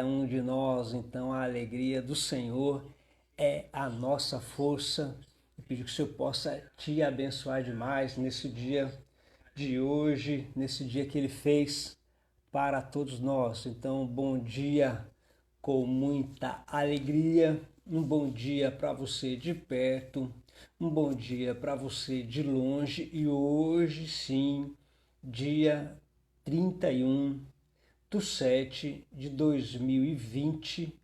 um de nós. Então a alegria do Senhor é a nossa força. Eu peço que o Senhor possa te abençoar demais nesse dia de hoje, nesse dia que Ele fez para todos nós. Então, bom dia com muita alegria, um bom dia para você de perto, um bom dia para você de longe. E hoje sim, dia 31/7/2020,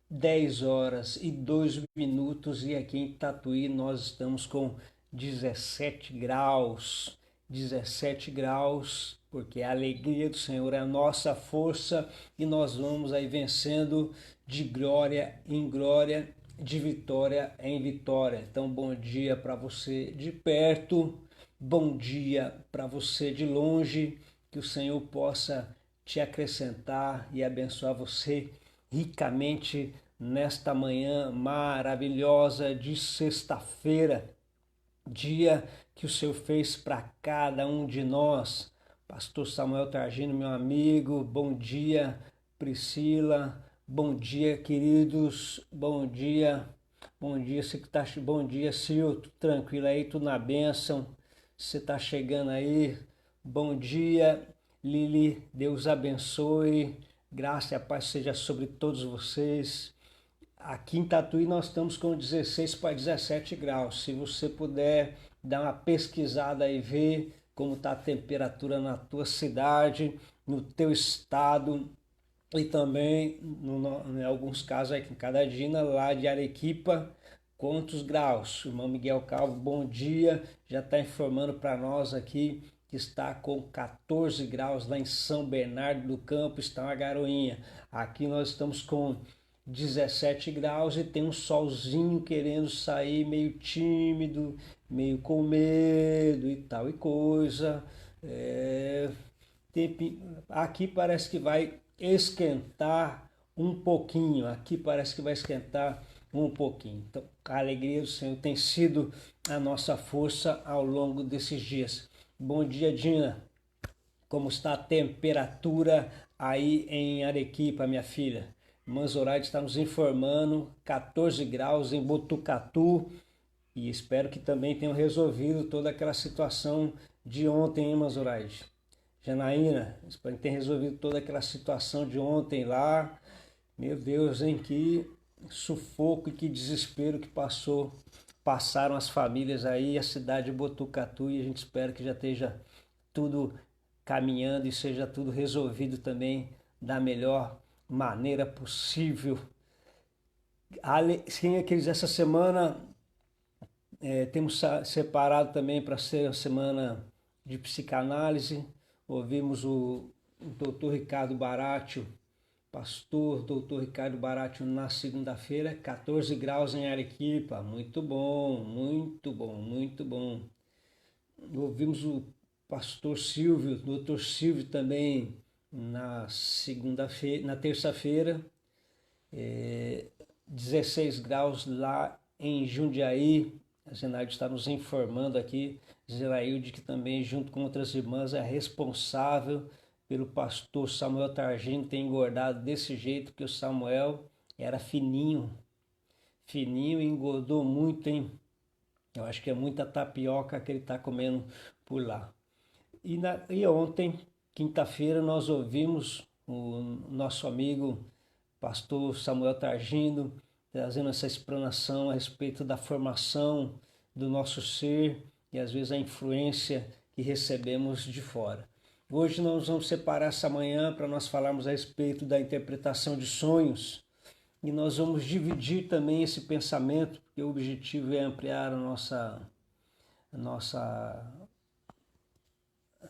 10 horas e 2 minutos, e aqui em Tatuí nós estamos com 17 graus. 17 graus, porque a alegria do Senhor é a nossa força e nós vamos aí vencendo de glória em glória, de vitória em vitória. Então, bom dia para você de perto, bom dia para você de longe, que o Senhor possa te acrescentar e abençoar você ricamente nesta manhã maravilhosa de sexta-feira, dia que o Senhor fez para cada um de nós. Pastor Samuel Targino, meu amigo, bom dia. Priscila, bom dia, queridos, bom dia. Bom dia, você que tá, bom dia, Sil, tudo tranquilo aí, tudo na bênção. Você tá chegando aí, bom dia, Lili, Deus abençoe, graça e a paz seja sobre todos vocês. Aqui em Tatuí nós estamos com 16 para 17 graus. Se você puder dar uma pesquisada e ver como está a temperatura na tua cidade, no teu estado e também, em alguns casos aqui em Cadadina, lá de Arequipa, quantos graus? O irmão Miguel Calvo, bom dia, já está informando para nós aqui que está com 14 graus lá em São Bernardo do Campo, está uma garoinha. Aqui nós estamos com 17 graus e tem um solzinho querendo sair, meio tímido, meio com medo e tal e coisa. Aqui parece que vai esquentar um pouquinho, aqui parece que vai esquentar um pouquinho. Então, a alegria do Senhor tem sido a nossa força ao longo desses dias. Bom dia, Dina. Como está a temperatura aí em Arequipa, minha filha? Irmã Zoraide está nos informando, 14 graus em Botucatu, e espero que também tenham resolvido toda aquela situação de ontem, hein, irmã Zoraide? Janaína, espero que tenham resolvido toda aquela situação de ontem lá. Meu Deus, hein, que sufoco e que desespero que passaram as famílias aí, a cidade de Botucatu, e a gente espera que já esteja tudo caminhando e seja tudo resolvido também da melhor maneira possível. Sim, aqueles essa semana temos separado também para ser a semana de psicanálise. Ouvimos o Dr. Ricardo Baratio, pastor Dr. Ricardo Baratio, na segunda-feira, 14 graus em Arequipa. Muito bom, muito bom, muito bom. Ouvimos o pastor Silvio, Dr. Silvio também na segunda-feira, na terça-feira, 16 graus lá em Jundiaí. A Zenaide está nos informando aqui, Zelailde, que também junto com outras irmãs é responsável pelo pastor Samuel Targino ter engordado desse jeito, que o Samuel era fininho e engordou muito, hein? Eu acho que é muita tapioca que ele está comendo por lá. E ontem, quinta-feira, nós ouvimos o nosso amigo pastor Samuel Targino trazendo essa explanação a respeito da formação do nosso ser e às vezes a influência que recebemos de fora. Hoje nós vamos separar essa manhã para nós falarmos a respeito da interpretação de sonhos, e nós vamos dividir também esse pensamento, porque o objetivo é ampliar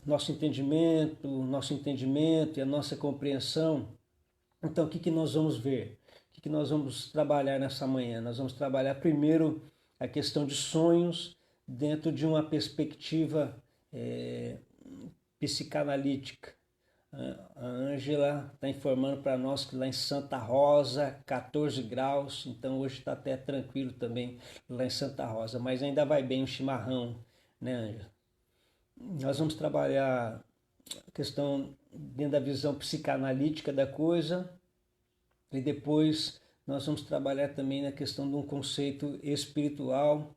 nosso entendimento e a nossa compreensão. Então, o que nós vamos ver? O que nós vamos trabalhar nessa manhã? Nós vamos trabalhar primeiro a questão de sonhos dentro de uma perspectiva psicanalítica. A Ângela está informando para nós que lá em Santa Rosa, 14 graus, então hoje está até tranquilo também lá em Santa Rosa, mas ainda vai bem o chimarrão, né, Ângela? Nós vamos trabalhar a questão dentro da visão psicanalítica da coisa, E depois nós vamos trabalhar também na questão de um conceito espiritual.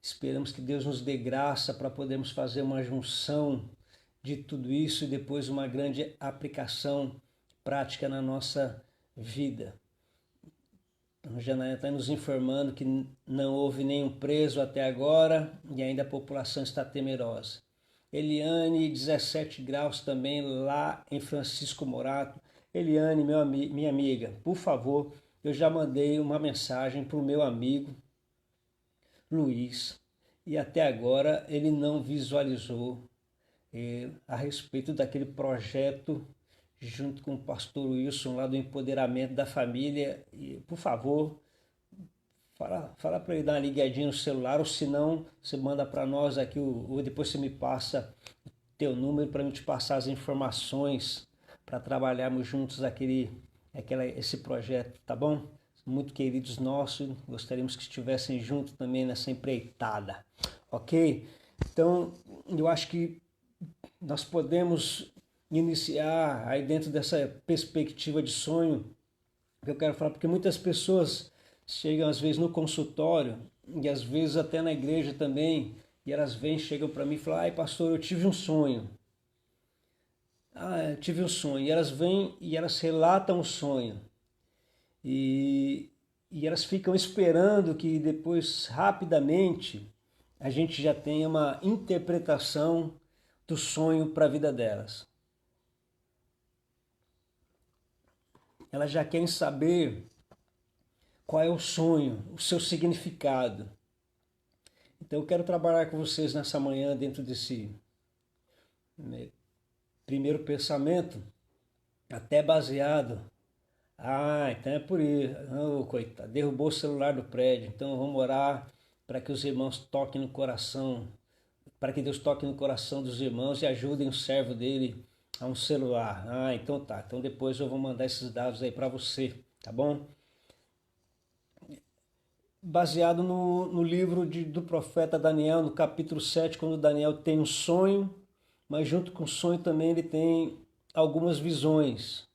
Esperamos que Deus nos dê graça para podermos fazer uma junção de tudo isso e depois uma grande aplicação prática na nossa vida. O Janaína está nos informando que não houve nenhum preso até agora e ainda a população está temerosa. Eliane, 17 graus também lá em Francisco Morato. Eliane, minha amiga, por favor, eu já mandei uma mensagem para o meu amigo Luiz e até agora ele não visualizou a respeito daquele projeto junto com o pastor Wilson lá do empoderamento da família. E, por favor, fala para ele dar uma ligadinha no celular, ou se não, você manda para nós aqui, ou depois você me passa o teu número para eu te passar as informações para trabalharmos juntos esse projeto, tá bom? Muito queridos nossos, gostaríamos que estivessem juntos também nessa empreitada, ok? Então, eu acho que nós podemos iniciar aí dentro dessa perspectiva de sonho que eu quero falar, porque muitas pessoas chegam às vezes no consultório e às vezes até na igreja também, e elas chegam para mim e falam: ai pastor, eu tive um sonho. Eu tive um sonho. E elas vêm e elas relatam o sonho. E elas ficam esperando que depois, rapidamente, a gente já tenha uma interpretação do sonho para a vida delas. Elas já querem saber qual é o sonho, o seu significado. Então eu quero trabalhar com vocês nessa manhã dentro desse primeiro pensamento, até baseado. Então é por isso. Coitado, derrubou o celular do prédio. Então vamos orar para que os irmãos toquem no coração, para que Deus toque no coração dos irmãos e ajudem o servo dele a um celular. Então tá. Então depois eu vou mandar esses dados aí para você, tá bom? Baseado no livro do profeta Daniel, no capítulo 7, quando Daniel tem um sonho, mas junto com o sonho também ele tem algumas visões.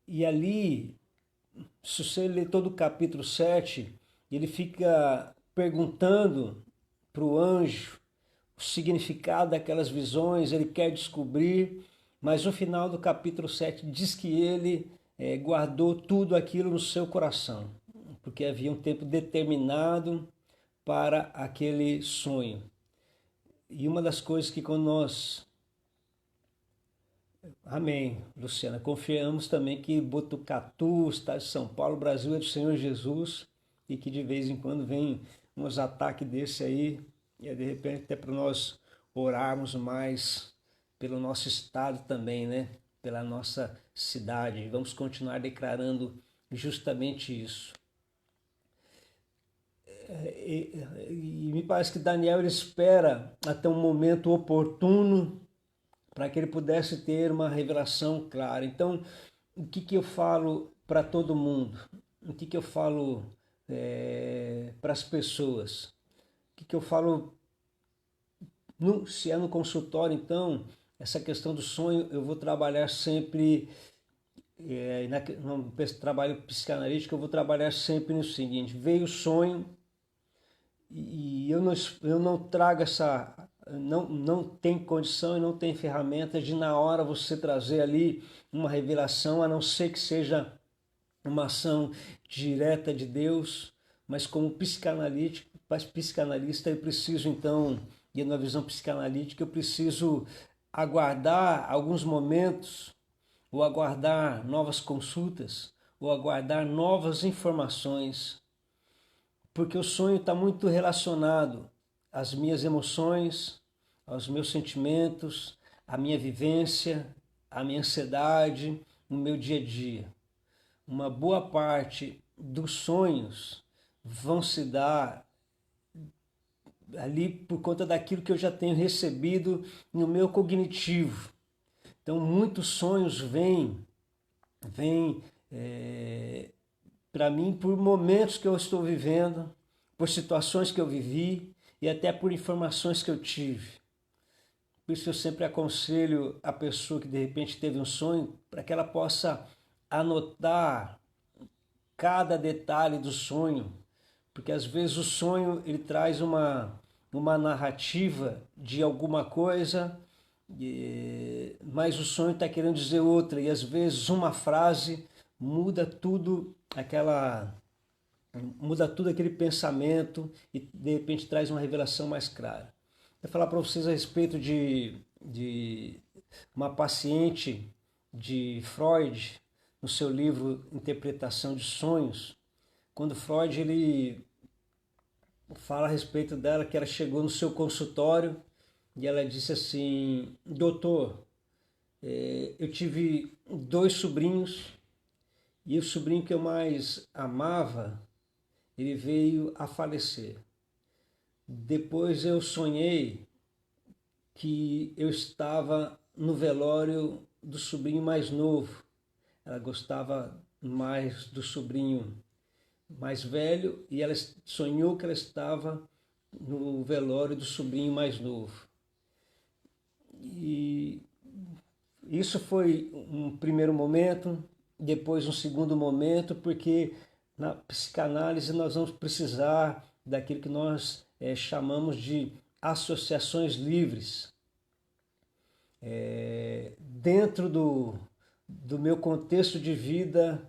E ali, se você ler todo o capítulo 7, ele fica perguntando para o anjo o significado daquelas visões, ele quer descobrir, mas no final do capítulo 7 diz que ele guardou tudo aquilo no seu coração, porque havia um tempo determinado para aquele sonho. E uma das coisas que quando nós... Amém, Luciana. Confiamos também que Botucatu, estado de São Paulo, Brasil é do Senhor Jesus, e que de vez em quando vem uns ataques desse aí, e de repente até para nós orarmos mais pelo nosso estado também, né? Pela nossa cidade. Vamos continuar declarando justamente isso. E me parece que Daniel ele espera até um momento oportuno para que ele pudesse ter uma revelação clara. Então, o que eu falo para todo mundo? O que eu falo para as pessoas? O que eu falo, se é no consultório, então, essa questão do sonho, eu vou trabalhar sempre, no trabalho psicanalítico, eu vou trabalhar sempre no seguinte: veio o sonho, e eu não trago não tem condição e não tem ferramentas de na hora você trazer ali uma revelação, a não ser que seja uma ação direta de Deus, mas como psicanalista eu preciso então, e na visão psicanalítica eu preciso aguardar alguns momentos, ou aguardar novas consultas, ou aguardar novas informações, porque o sonho está muito relacionado às minhas emoções, aos meus sentimentos, à minha vivência, à minha ansiedade, no meu dia a dia. Uma boa parte dos sonhos vão se dar ali por conta daquilo que eu já tenho recebido no meu cognitivo. Então, muitos sonhos vêm para mim por momentos que eu estou vivendo, por situações que eu vivi e até por informações que eu tive. Por isso eu sempre aconselho a pessoa que de repente teve um sonho para que ela possa anotar cada detalhe do sonho, porque às vezes o sonho ele traz uma narrativa de alguma coisa, mas o sonho está querendo dizer outra, e às vezes uma frase muda tudo aquele pensamento e de repente traz uma revelação mais clara. Vou falar para vocês a respeito de uma paciente de Freud, no seu livro Interpretação de Sonhos, quando Freud ele fala a respeito dela, que ela chegou no seu consultório e ela disse assim: doutor, eu tive 2 sobrinhos e o sobrinho que eu mais amava, ele veio a falecer. Depois eu sonhei que eu estava no velório do sobrinho mais novo. Ela gostava mais do sobrinho mais velho e ela sonhou que ela estava no velório do sobrinho mais novo. E isso foi um primeiro momento, depois um segundo momento, porque na psicanálise nós vamos precisar daquilo que nós chamamos de associações livres. Dentro do meu contexto de vida,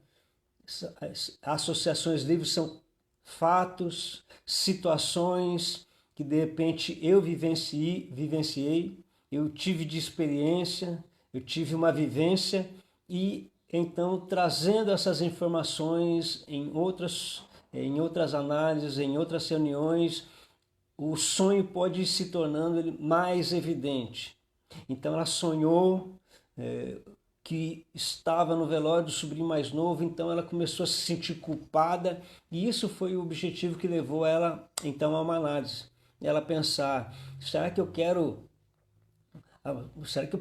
associações livres são fatos, situações que de repente eu vivenciei, eu tive de experiência, eu tive uma vivência e então trazendo essas informações em outras análises, em outras reuniões, o sonho pode ir se tornando mais evidente. Então ela sonhou que estava no velório do sobrinho mais novo, então ela começou a se sentir culpada e isso foi o objetivo que levou ela então a uma análise. Ela pensar, será que eu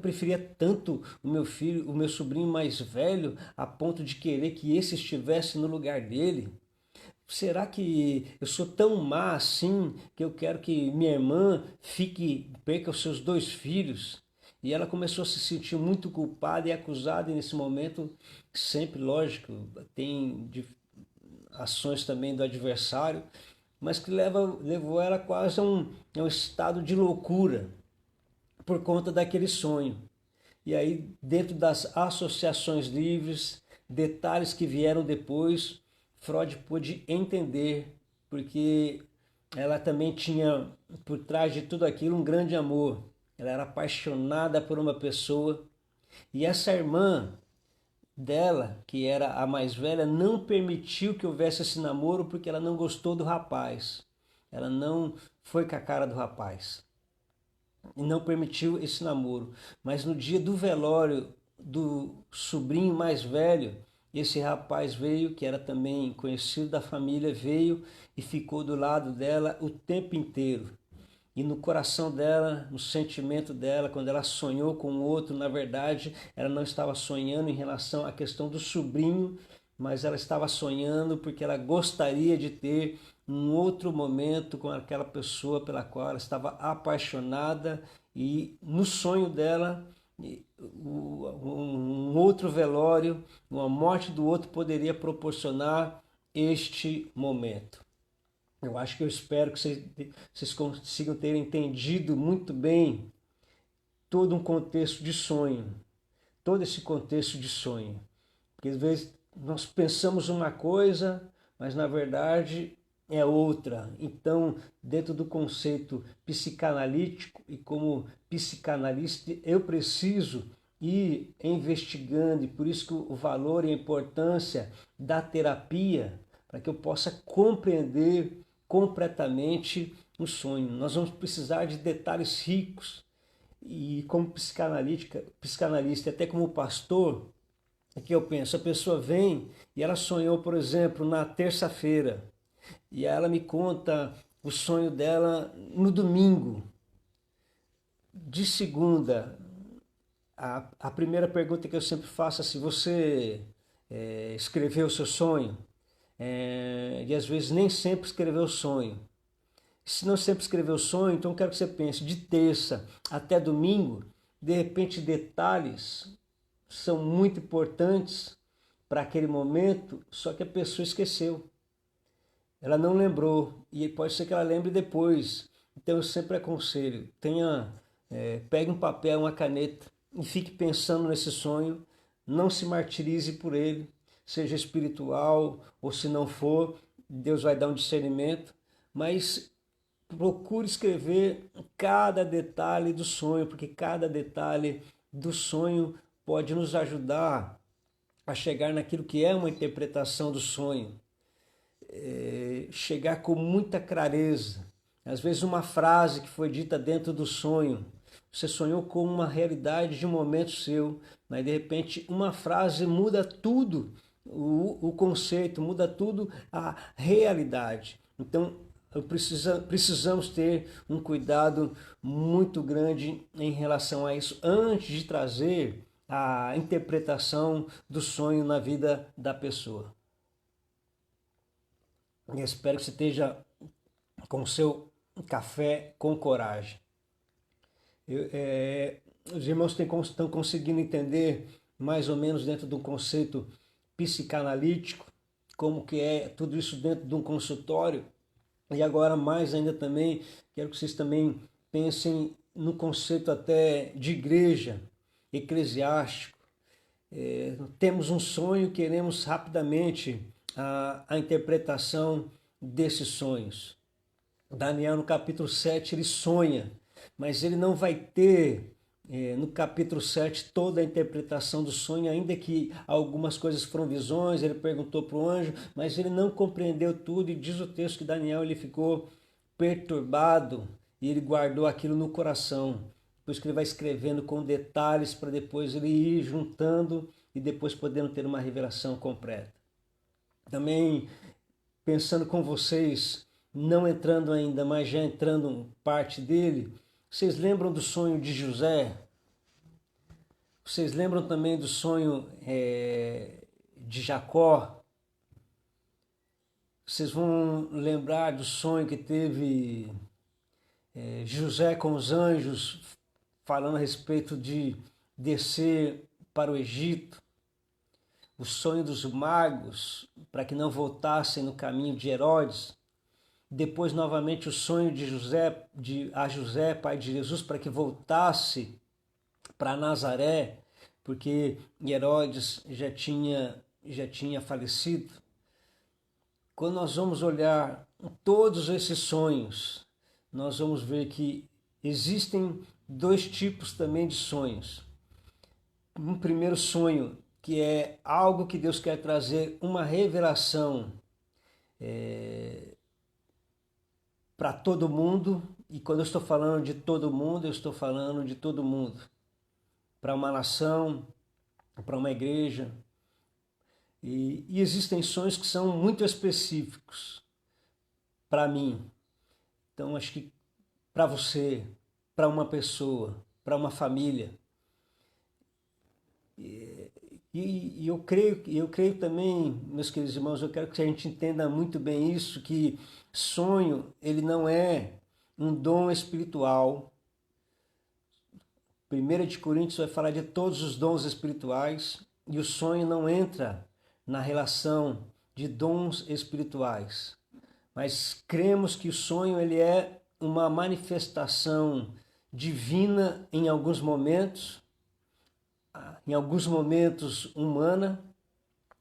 preferia tanto o meu filho, o meu sobrinho mais velho, a ponto de querer que esse estivesse no lugar dele? Será que eu sou tão má assim que eu quero que minha irmã perca os seus 2 filhos? E ela começou a se sentir muito culpada e acusada, e nesse momento, sempre, lógico, tem ações também do adversário, mas que levou ela quase a um estado de loucura por conta daquele sonho. E aí, dentro das associações livres, detalhes que vieram depois, Freud pôde entender, porque ela também tinha por trás de tudo aquilo um grande amor. Ela era apaixonada por uma pessoa e essa irmã dela, que era a mais velha, não permitiu que houvesse esse namoro porque ela não gostou do rapaz. Ela não foi com a cara do rapaz e não permitiu esse namoro. Mas no dia do velório do sobrinho mais velho, esse rapaz veio, que era também conhecido da família, veio e ficou do lado dela o tempo inteiro. E no coração dela, no sentimento dela, quando ela sonhou com o outro, na verdade, ela não estava sonhando em relação à questão do sobrinho, mas ela estava sonhando porque ela gostaria de ter um outro momento com aquela pessoa pela qual ela estava apaixonada, e no sonho dela, um outro velório, uma morte do outro poderia proporcionar este momento. Eu espero que vocês consigam ter entendido muito bem todo um contexto de sonho, todo esse contexto de sonho. Porque às vezes nós pensamos uma coisa, mas na verdade é outra. Então, dentro do conceito psicanalítico e como psicanalista, eu preciso ir investigando, e por isso que o valor e a importância da terapia, para que eu possa compreender completamente o sonho. Nós vamos precisar de detalhes ricos, e como psicanalista, até como pastor, é que eu penso, a pessoa vem e ela sonhou, por exemplo, na terça-feira, e ela me conta o sonho dela no domingo. De segunda, a primeira pergunta que eu sempre faço é se você escreveu o seu sonho. E às vezes nem sempre escreveu o sonho. Se não sempre escreveu o sonho, então eu quero que você pense de terça até domingo, de repente detalhes são muito importantes para aquele momento, só que a pessoa esqueceu. Ela não lembrou e pode ser que ela lembre depois. Então eu sempre aconselho, pegue um papel, uma caneta e fique pensando nesse sonho, não se martirize por ele, seja espiritual ou se não for, Deus vai dar um discernimento, mas procure escrever cada detalhe do sonho, porque cada detalhe do sonho pode nos ajudar a chegar naquilo que é uma interpretação do sonho. Chegar com muita clareza. Às vezes uma frase que foi dita dentro do sonho, você sonhou com uma realidade de um momento seu, mas de repente uma frase muda tudo, o conceito, muda tudo a realidade. Então precisamos ter um cuidado muito grande em relação a isso, antes de trazer a interpretação do sonho na vida da pessoa. Eu espero que você esteja com o seu café com coragem. Os irmãos estão conseguindo entender mais ou menos dentro de um conceito psicanalítico, como que é tudo isso dentro de um consultório. E agora mais ainda também, quero que vocês também pensem no conceito até de igreja, eclesiástico. Temos um sonho, queremos rapidamente a interpretação desses sonhos. Daniel no capítulo 7 ele sonha, mas ele não vai ter no capítulo 7 toda a interpretação do sonho, ainda que algumas coisas foram visões, ele perguntou para o anjo, mas ele não compreendeu tudo, e diz o texto que Daniel ele ficou perturbado e ele guardou aquilo no coração. Depois que ele vai escrevendo com detalhes para depois ele ir juntando e depois podendo ter uma revelação completa. Também pensando com vocês, não entrando ainda, mas já entrando parte dele, vocês lembram do sonho de José? Vocês lembram também do sonho de Jacó? Vocês vão lembrar do sonho que teve José com os anjos, falando a respeito de descer para o Egito. O sonho dos magos, para que não voltassem no caminho de Herodes. Depois, novamente, o sonho de José, pai de Jesus, para que voltasse para Nazaré, porque Herodes já tinha falecido. Quando nós vamos olhar todos esses sonhos, nós vamos ver que existem dois tipos também de sonhos. Um primeiro sonho, que é algo que Deus quer trazer, uma revelação para todo mundo, e quando eu estou falando de todo mundo, eu estou falando de todo mundo. Para uma nação, para uma igreja. E existem sonhos que são muito específicos para mim. Então, acho que para você, para uma pessoa, para uma família. E eu creio também, meus queridos irmãos, eu quero que a gente entenda muito bem isso, que sonho, ele não é um dom espiritual. 1 de Coríntios vai falar de todos os dons espirituais, e o sonho não entra na relação de dons espirituais. Mas cremos que o sonho ele é uma manifestação divina em alguns momentos humana,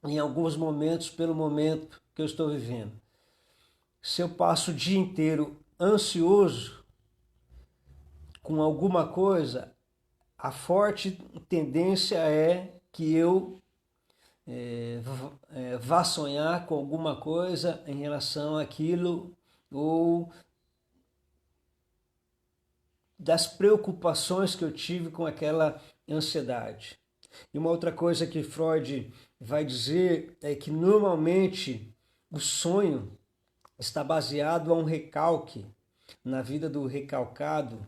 em alguns momentos pelo momento que eu estou vivendo. Se eu passo o dia inteiro ansioso com alguma coisa, a forte tendência é que eu vá sonhar com alguma coisa em relação àquilo ou das preocupações que eu tive com aquela ansiedade. E uma outra coisa que Freud vai dizer é que normalmente o sonho está baseado a um recalque na vida do recalcado.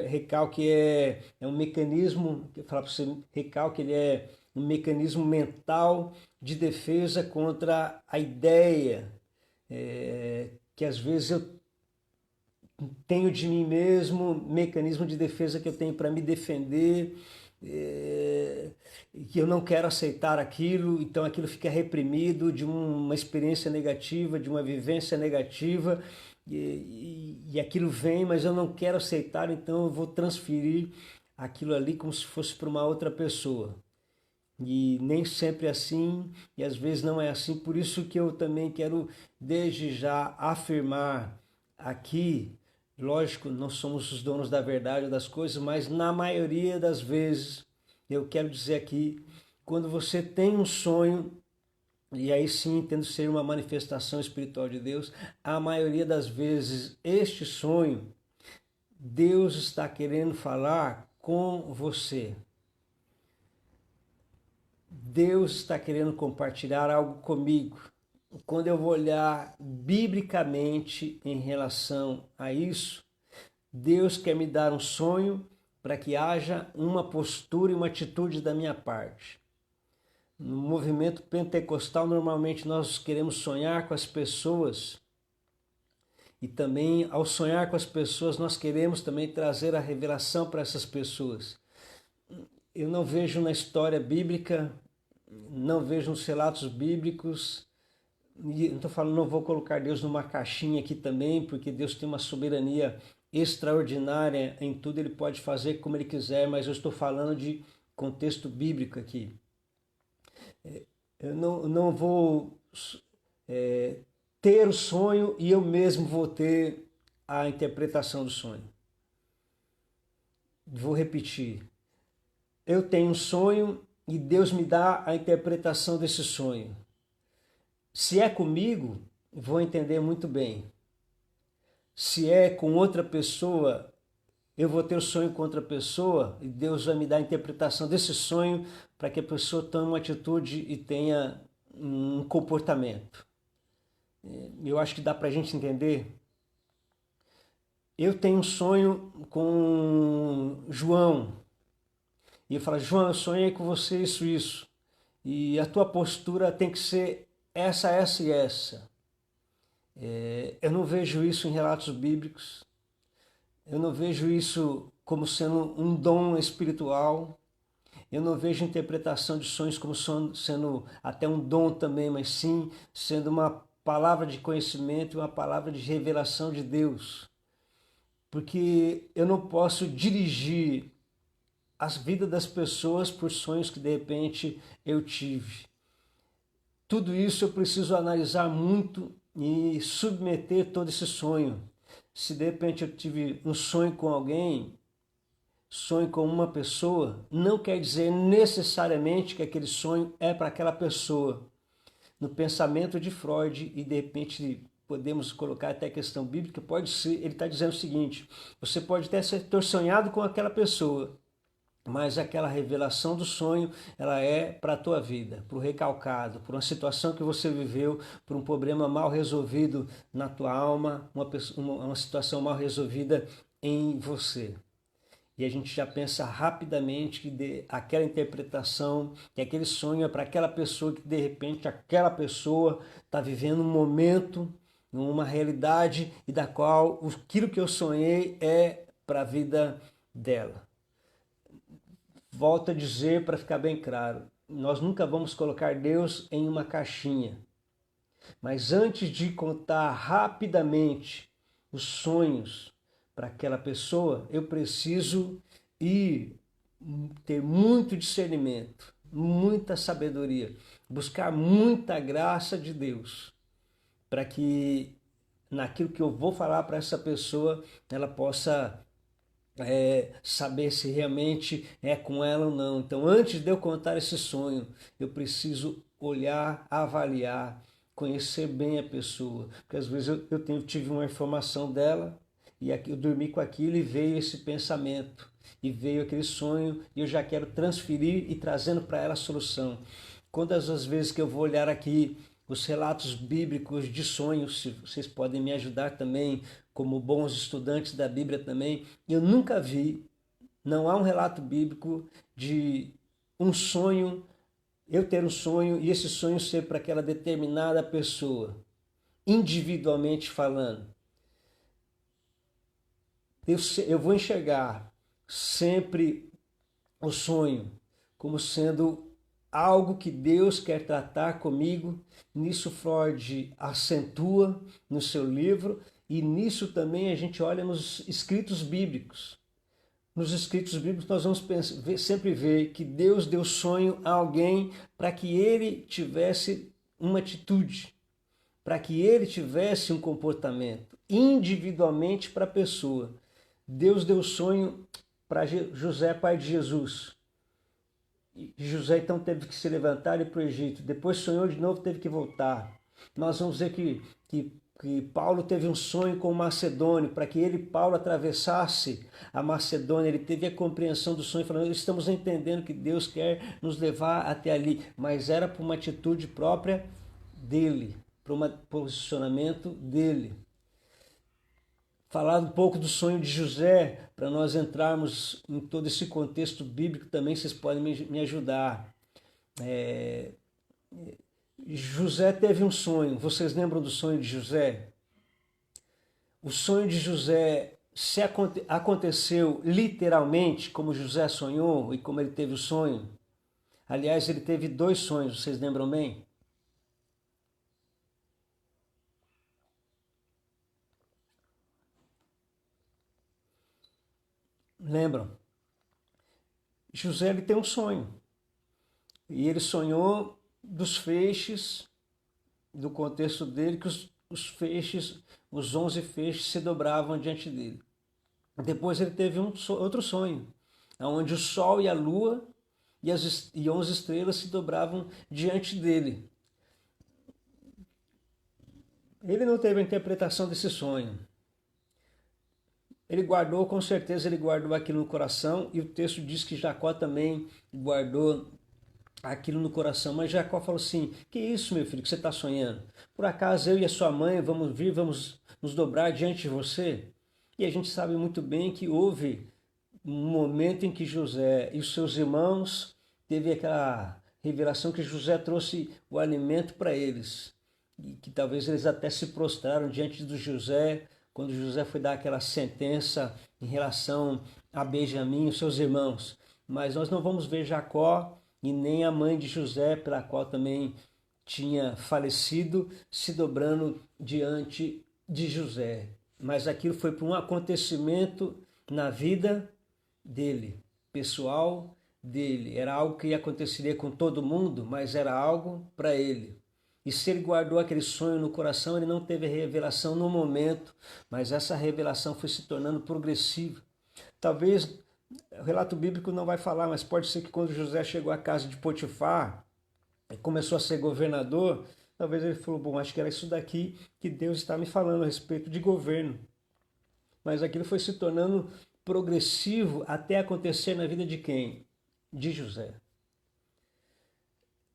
Recalque é um mecanismo, que eu falo para você, recalque ele é um mecanismo mental de defesa contra a ideia que às vezes eu tenho de mim mesmo, mecanismo de defesa que eu tenho para me defender, que eu não quero aceitar aquilo, então aquilo fica reprimido de uma experiência negativa, de uma vivência negativa, e aquilo vem, mas eu não quero aceitar, então eu vou transferir aquilo ali como se fosse para uma outra pessoa. E nem sempre é assim, e às vezes não é assim, por isso que eu também quero desde já afirmar aqui, lógico, não somos os donos da verdade das coisas, mas na maioria das vezes, eu quero dizer aqui, quando você tem um sonho, e aí sim entendo ser uma manifestação espiritual de Deus, a maioria das vezes este sonho, Deus está querendo falar com você. Deus está querendo compartilhar algo comigo. Quando eu vou olhar biblicamente em relação a isso, Deus quer me dar um sonho para que haja uma postura e uma atitude da minha parte. No movimento pentecostal, normalmente nós queremos sonhar com as pessoas e também, ao sonhar com as pessoas, nós queremos também trazer a revelação para essas pessoas. Eu não vejo na história bíblica, não vejo nos relatos bíblicos, e estou falando, não vou colocar Deus numa caixinha aqui também, porque Deus tem uma soberania extraordinária em tudo, Ele pode fazer como Ele quiser, mas eu estou falando de contexto bíblico aqui. Eu não vou ter o sonho e eu mesmo vou ter a interpretação do sonho. Vou repetir. Eu tenho um sonho e Deus me dá a interpretação desse sonho. Se é comigo, vou entender muito bem. Se é com outra pessoa, eu vou ter o sonho com outra pessoa e Deus vai me dar a interpretação desse sonho para que a pessoa tome uma atitude e tenha um comportamento. Eu acho que dá para a gente entender. Eu tenho um sonho com João. E eu falo, João, eu sonhei com você isso. E a tua postura tem que ser essa e essa. Eu não vejo isso em relatos bíblicos. Eu não vejo isso como sendo um dom espiritual. Eu não vejo interpretação de sonhos como sendo até um dom também, mas sim sendo uma palavra de conhecimento e uma palavra de revelação de Deus. Porque eu não posso dirigir as vidas das pessoas por sonhos que de repente eu tive. Tudo isso eu preciso analisar muito e submeter todo esse sonho. Se de repente eu tive um sonho com alguém, sonho com uma pessoa, não quer dizer necessariamente que aquele sonho é para aquela pessoa. No pensamento de Freud, e de repente podemos colocar até a questão bíblica, pode ser, ele está dizendo o seguinte, você pode até ter sonhado com aquela pessoa, mas aquela revelação do sonho, ela é para a tua vida, para o recalcado, por uma situação que você viveu, por um problema mal resolvido na tua alma, uma situação mal resolvida em você. E a gente já pensa rapidamente que aquela interpretação, que aquele sonho é para aquela pessoa, que de repente aquela pessoa está vivendo um momento, uma realidade, e da qual aquilo que eu sonhei é para a vida dela. Volto a dizer para ficar bem claro, nós nunca vamos colocar Deus em uma caixinha. Mas antes de contar rapidamente os sonhos para aquela pessoa, eu preciso ter muito discernimento, muita sabedoria, buscar muita graça de Deus, para que naquilo que eu vou falar para essa pessoa, ela possa saber se realmente é com ela ou não. Então, antes de eu contar esse sonho, eu preciso olhar, avaliar, conhecer bem a pessoa. Porque às vezes eu tive uma informação dela e eu dormi com aquilo e veio esse pensamento, e veio aquele sonho, e eu já quero transferir e trazendo para ela a solução. Quantas as vezes que eu vou olhar aqui os relatos bíblicos de sonhos, se vocês podem me ajudar também, como bons estudantes da Bíblia também, eu nunca vi, não há um relato bíblico de um sonho, eu ter um sonho e esse sonho ser para aquela determinada pessoa. individualmente falando. Eu vou enxergar sempre o sonho como sendo algo que Deus quer tratar comigo. Nisso Freud acentua no seu livro, e nisso também a gente olha nos escritos bíblicos. Nos escritos bíblicos nós vamos sempre ver que Deus deu sonho a alguém para que ele tivesse uma atitude, para que ele tivesse um comportamento, individualmente para a pessoa. Deus deu sonho para José, pai de Jesus. E José então teve que se levantar e ir para o Egito. Depois sonhou de novo, teve que voltar. Nós vamos ver que Paulo teve um sonho com o macedônio, para que ele, Paulo, atravessasse a Macedônia. Ele teve a compreensão do sonho, falando: estamos entendendo que Deus quer nos levar até ali, mas era por uma atitude própria dele, para um posicionamento dele. Falar um pouco do sonho de José, para nós entrarmos em todo esse contexto bíblico também, vocês podem me ajudar. José teve um sonho. Vocês lembram do sonho de José? O sonho de José se aconteceu literalmente, como José sonhou e como ele teve o sonho. Aliás, ele teve 2 sonhos, vocês lembram bem? Lembram? José, ele tem um sonho. E ele sonhou dos feixes, do contexto dele, que os feixes, os 11 feixes se dobravam diante dele. Depois ele teve outro sonho, onde o sol e a lua e 11 estrelas se dobravam diante dele. Ele não teve a interpretação desse sonho. Ele guardou, com certeza ele guardou aquilo no coração, e o texto diz que Jacó também guardou aquilo no coração. Mas Jacó falou assim: que isso, meu filho, que você está sonhando? Por acaso eu e a sua mãe vamos nos dobrar diante de você? E a gente sabe muito bem que houve um momento em que José e os seus irmãos teve aquela revelação que José trouxe o alimento para eles, e que talvez eles até se prostraram diante do José, quando José foi dar aquela sentença em relação a Benjamim e os seus irmãos. Mas nós não vamos ver Jacó e nem a mãe de José, pela qual também tinha falecido, se dobrando diante de José. Mas aquilo foi por um acontecimento na vida dele, pessoal dele. Era algo que aconteceria com todo mundo, mas era algo para ele. E se ele guardou aquele sonho no coração, ele não teve a revelação no momento, mas essa revelação foi se tornando progressiva. Talvez o relato bíblico não vai falar, mas pode ser que quando José chegou à casa de Potifar e começou a ser governador, talvez ele falou: bom, acho que era isso daqui que Deus está me falando a respeito de governo. Mas aquilo foi se tornando progressivo até acontecer na vida de quem? De José.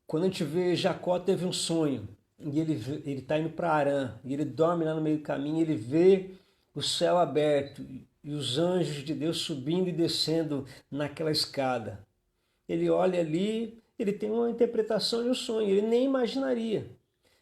Quando a gente vê Jacó teve um sonho, e ele está indo para Harã, e ele dorme lá no meio do caminho, e ele vê o céu aberto e os anjos de Deus subindo e descendo naquela escada. Ele olha ali, ele tem uma interpretação de um sonho, ele nem imaginaria.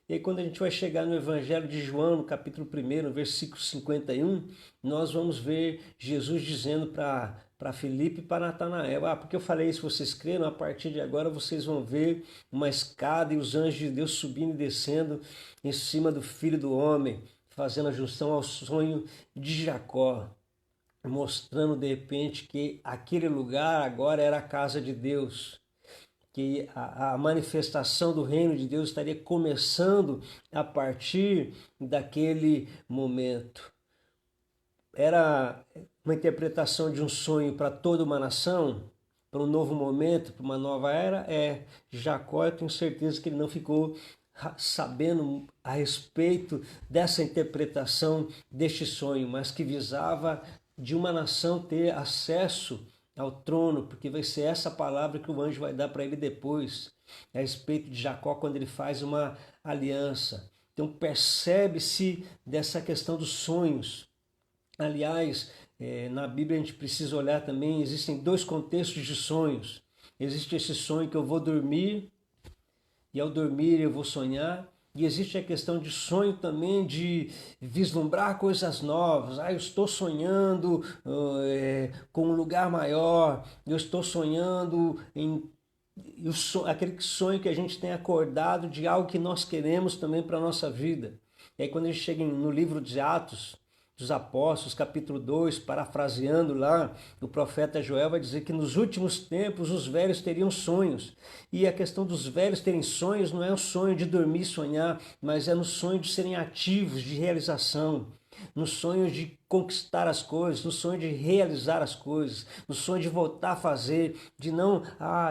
E aí quando a gente vai chegar no Evangelho de João, no capítulo 1, no versículo 51, nós vamos ver Jesus dizendo para Filipe e para Natanael: porque eu falei isso, vocês creram? A partir de agora vocês vão ver uma escada e os anjos de Deus subindo e descendo em cima do Filho do Homem, fazendo a junção ao sonho de Jacó, mostrando de repente que aquele lugar agora era a casa de Deus, que a manifestação do reino de Deus estaria começando a partir daquele momento. Era uma interpretação de um sonho para toda uma nação, para um novo momento, para uma nova era. Jacó, eu tenho certeza que ele não ficou sabendo a respeito dessa interpretação deste sonho, mas que visava de uma nação ter acesso ao trono, porque vai ser essa palavra que o anjo vai dar para ele depois, a respeito de Jacó, quando ele faz uma aliança. Então percebe-se dessa questão dos sonhos. Aliás, na Bíblia a gente precisa olhar também, existem 2 contextos de sonhos. Existe esse sonho que eu vou dormir, e ao dormir eu vou sonhar, E existe a questão de sonho também, de vislumbrar coisas novas. Eu estou sonhando com um lugar maior, eu estou sonhando em aquele sonho que a gente tem acordado de algo que nós queremos também para a nossa vida. E aí quando a gente chega no livro de Atos dos Apóstolos, capítulo 2, parafraseando lá, o profeta Joel vai dizer que nos últimos tempos os velhos teriam sonhos. E a questão dos velhos terem sonhos não é o sonho de dormir e sonhar, mas é no sonho de serem ativos, de realização, no sonho de conquistar as coisas, no sonho de realizar as coisas, no sonho de voltar a fazer, de não,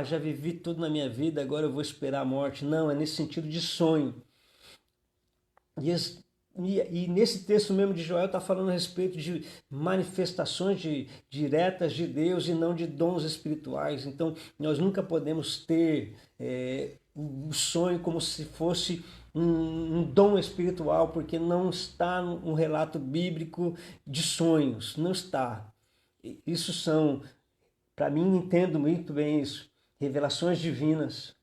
já vivi tudo na minha vida, agora eu vou esperar a morte. Não, é nesse sentido de sonho. E nesse texto mesmo de Joel está falando a respeito de manifestações diretas de Deus e não de dons espirituais. Então, nós nunca podemos ter um sonho como se fosse um dom espiritual, porque não está no relato bíblico de sonhos, não está. Isso são, para mim, entendo muito bem isso, revelações divinas,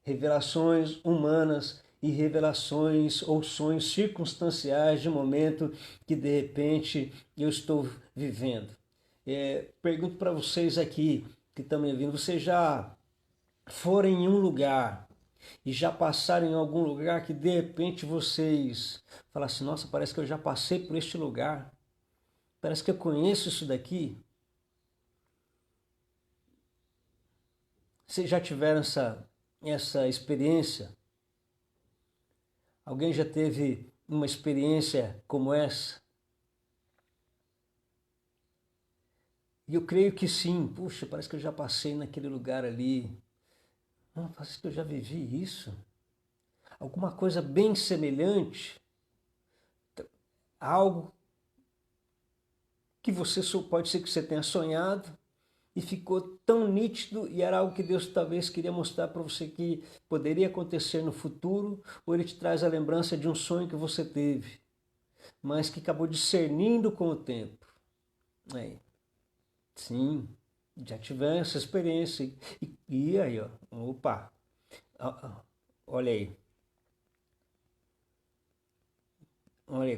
revelações humanas, e revelações ou sonhos circunstanciais de momento que de repente eu estou vivendo. Pergunto para vocês aqui que estão me ouvindo, vocês já foram em um lugar e já passaram em algum lugar que de repente vocês falam assim, nossa, parece que eu já passei por este lugar, parece que eu conheço isso daqui? Vocês já tiveram essa experiência? Alguém já teve uma experiência como essa? E eu creio que sim. Puxa, parece que eu já passei naquele lugar ali. Não, parece que eu já vivi isso. Alguma coisa bem semelhante. Algo que pode ser que você tenha sonhado e ficou tão nítido e era algo que Deus talvez queria mostrar para você que poderia acontecer no futuro, ou Ele te traz a lembrança de um sonho que você teve, mas que acabou discernindo com o tempo. Sim, já tivemos essa experiência. E aí, opa, olha aí. Olha,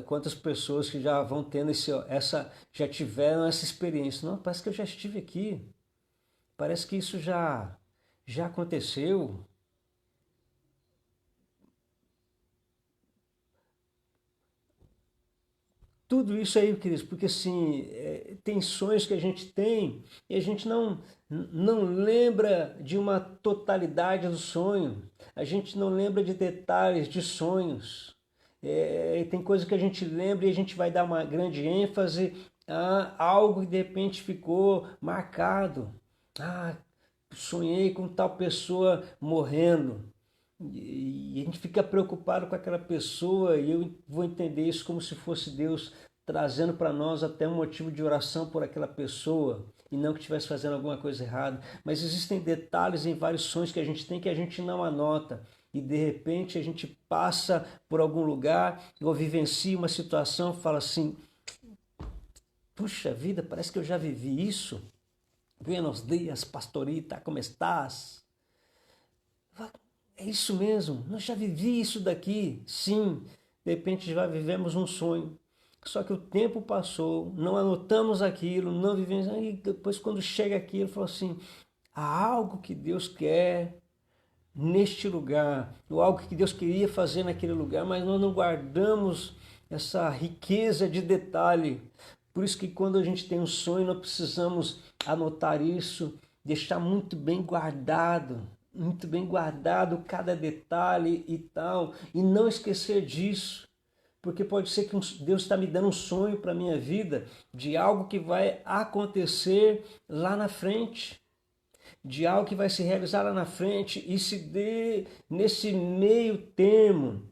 quantas pessoas que já vão tendo já tiveram essa experiência. Não, parece que eu já estive aqui. Parece que isso já aconteceu. Tudo isso aí, queridos, porque assim, tem sonhos que a gente tem e a gente não lembra de uma totalidade do sonho. A gente não lembra de detalhes de sonhos. Tem coisa que a gente lembra e a gente vai dar uma grande ênfase a algo que de repente ficou marcado. Sonhei com tal pessoa morrendo. E a gente fica preocupado com aquela pessoa e eu vou entender isso como se fosse Deus trazendo para nós até um motivo de oração por aquela pessoa e não que estivesse fazendo alguma coisa errada. Mas existem detalhes em vários sonhos que a gente tem que a gente não anota. E de repente a gente passa por algum lugar ou vivencia uma situação e fala assim, puxa vida, parece que eu já vivi isso. Buenos dias, pastorita, como estás? É isso mesmo, nós já vivi isso daqui. Sim, de repente já vivemos um sonho. Só que o tempo passou, não anotamos aquilo, não vivemos. Aí depois quando chega aquilo, fala assim, há algo que Deus quer neste lugar, ou algo que Deus queria fazer naquele lugar, mas nós não guardamos essa riqueza de detalhe. Por isso que quando a gente tem um sonho, nós precisamos anotar isso, deixar muito bem guardado cada detalhe e tal, e não esquecer disso, porque pode ser que Deus está me dando um sonho para a minha vida de algo que vai acontecer lá na frente, de algo que vai se realizar lá na frente e se dê nesse meio termo,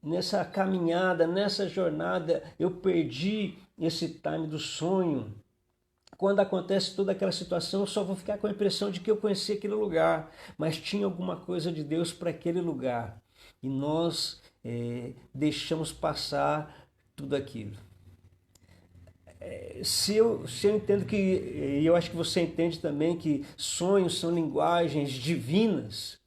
nessa caminhada, nessa jornada, eu perdi esse time do sonho. Quando acontece toda aquela situação, eu só vou ficar com a impressão de que eu conheci aquele lugar, mas tinha alguma coisa de Deus para aquele lugar. E nós deixamos passar tudo aquilo. Se eu entendo que, e eu acho que você entende também que sonhos são linguagens divinas,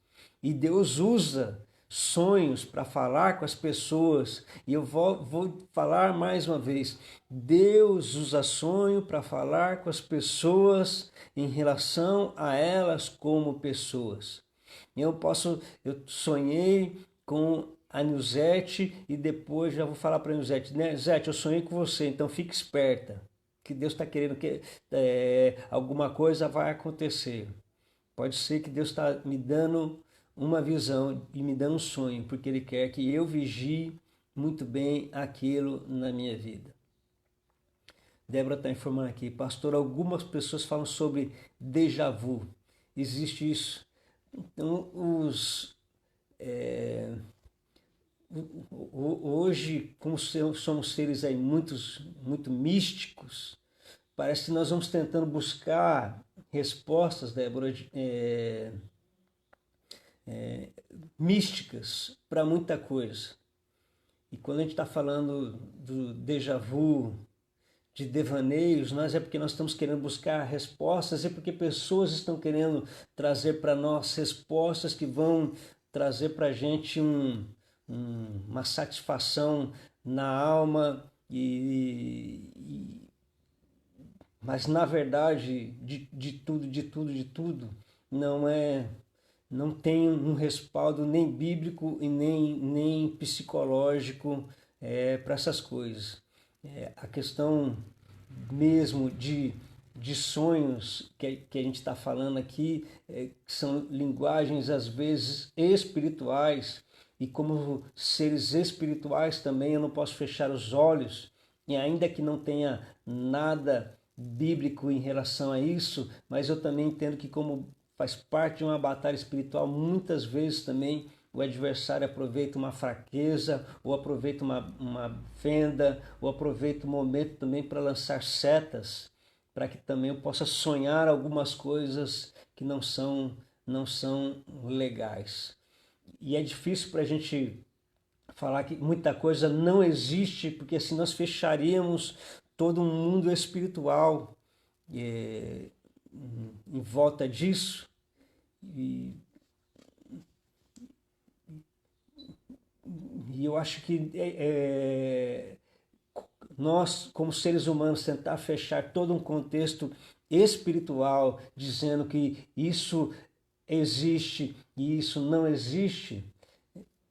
e Deus usa sonhos para falar com as pessoas. E eu vou falar mais uma vez: Deus usa sonho para falar com as pessoas em relação a elas como pessoas. Eu sonhei com a Nilzete e depois já vou falar para a Nilzete: Nilzete, eu sonhei com você, então fique esperta, que Deus está querendo que alguma coisa vai acontecer. Pode ser que Deus está me dando uma visão e me dando um sonho, porque Ele quer que eu vigie muito bem aquilo na minha vida. Débora está informando aqui: pastor, algumas pessoas falam sobre déjà vu. Existe isso? Então, hoje, como somos seres aí muito místicos, parece que nós vamos tentando buscar respostas, Débora, místicas para muita coisa. E quando a gente está falando do déjà vu, de devaneios, é porque nós estamos querendo buscar respostas, é porque pessoas estão querendo trazer para nós respostas que vão trazer para a gente uma satisfação na alma, mas na verdade de tudo não tem um respaldo nem bíblico e nem psicológico para essas coisas. A questão mesmo de sonhos que a gente está falando aqui, que são linguagens às vezes espirituais, e como seres espirituais também eu não posso fechar os olhos, e ainda que não tenha nada bíblico em relação a isso, mas eu também entendo que como faz parte de uma batalha espiritual, muitas vezes também o adversário aproveita uma fraqueza, ou aproveita uma fenda, ou aproveita o momento também para lançar setas, para que também eu possa sonhar algumas coisas que não são legais. E é difícil para a gente falar que muita coisa não existe, porque assim nós fecharíamos todo um mundo espiritual em volta disso. E eu acho que nós, como seres humanos, tentar fechar todo um contexto espiritual, dizendo que isso existe e isso não existe,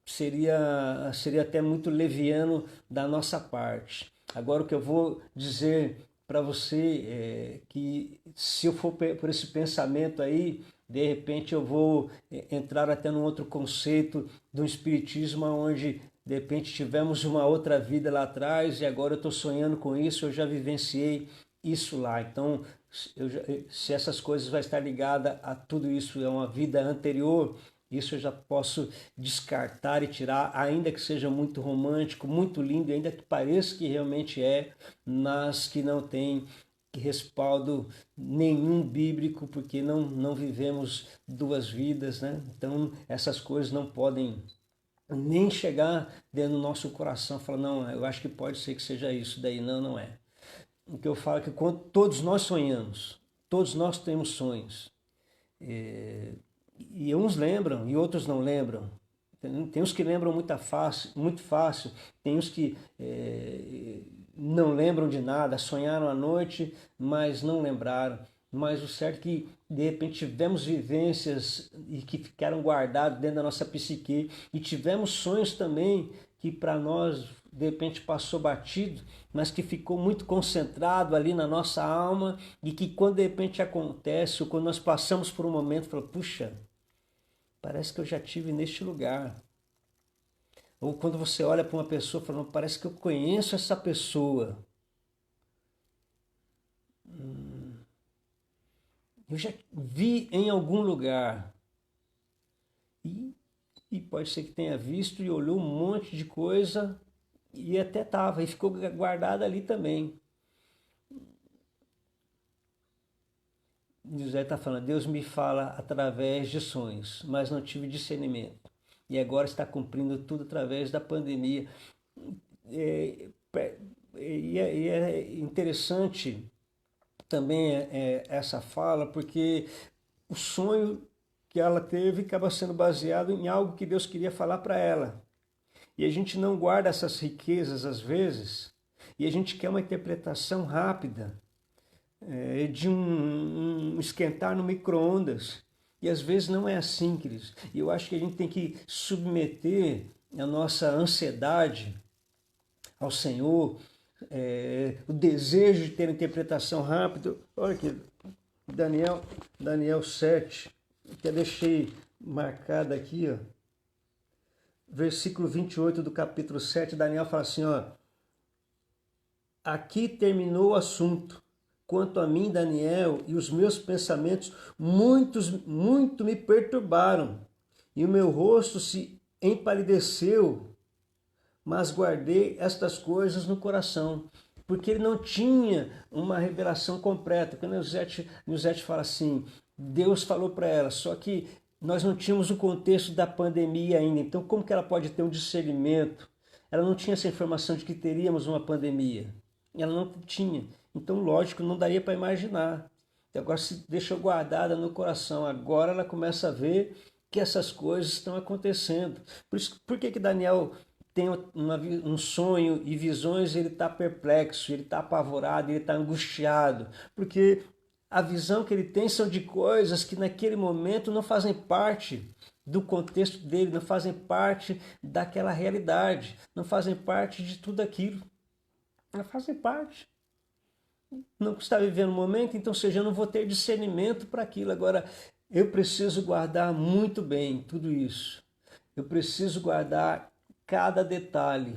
seria até muito leviano da nossa parte. Agora, o que eu vou dizer para você é que se eu for por esse pensamento aí, de repente eu vou entrar até num outro conceito do espiritismo, onde de repente tivemos uma outra vida lá atrás e agora eu estou sonhando com isso, eu já vivenciei isso lá. Então, se essas coisas vai estar ligada a tudo isso, é uma vida anterior, isso eu já posso descartar e tirar, ainda que seja muito romântico, muito lindo, ainda que pareça que realmente mas que não tem respaldo nenhum bíblico, porque não vivemos duas vidas, né? Então essas coisas não podem nem chegar dentro do nosso coração e falar: não, eu acho que pode ser que seja isso, daí não é. O que eu falo é que quando todos nós sonhamos, todos nós temos sonhos, e uns lembram e outros não lembram. Tem uns que lembram muito fácil, tem uns que não lembram de nada, sonharam à noite, mas não lembraram. Mas o certo é que, de repente, tivemos vivências e que ficaram guardadas dentro da nossa psique, e tivemos sonhos também que para nós, de repente, passou batido, mas que ficou muito concentrado ali na nossa alma, e que quando de repente acontece, ou quando nós passamos por um momento, fala: puxa, parece que eu já estive neste lugar. Ou quando você olha para uma pessoa, fala: parece que eu conheço essa pessoa. Eu já vi em algum lugar. E pode ser que tenha visto e olhou um monte de coisa e até estava, e ficou guardado ali também. José está falando: Deus me fala através de sonhos, mas não tive discernimento. E agora está cumprindo tudo através da pandemia. E é interessante também essa fala, porque o sonho que ela teve acaba sendo baseado em algo que Deus queria falar para ela. E a gente não guarda essas riquezas às vezes, e a gente quer uma interpretação rápida, de um esquentar no micro-ondas. E às vezes não é assim, queridos. E eu acho que a gente tem que submeter a nossa ansiedade ao Senhor, o desejo de ter interpretação rápida. Olha aqui, Daniel 7, que eu deixei marcado aqui, ó. Versículo 28 do capítulo 7, Daniel fala assim, ó: aqui terminou o assunto. Quanto a mim, Daniel, e os meus pensamentos muito me perturbaram, e o meu rosto se empalideceu, mas guardei estas coisas no coração, porque ele não tinha uma revelação completa. Quando Nilzete fala assim, Deus falou para ela, só que nós não tínhamos o contexto da pandemia ainda, então como que ela pode ter um discernimento? Ela não tinha essa informação de que teríamos uma pandemia, ela não tinha. Então, lógico, não daria para imaginar. Agora se deixou guardada no coração. Agora ela começa a ver que essas coisas estão acontecendo. Por que Daniel tem um sonho e visões, ele está perplexo, ele está apavorado, ele está angustiado? Porque a visão que ele tem são de coisas que naquele momento não fazem parte do contexto dele, não fazem parte daquela realidade, não fazem parte de tudo aquilo. Não fazem parte. Não está vivendo o momento, então seja, eu não vou ter discernimento para aquilo. Agora, eu preciso guardar muito bem tudo isso. Eu preciso guardar cada detalhe,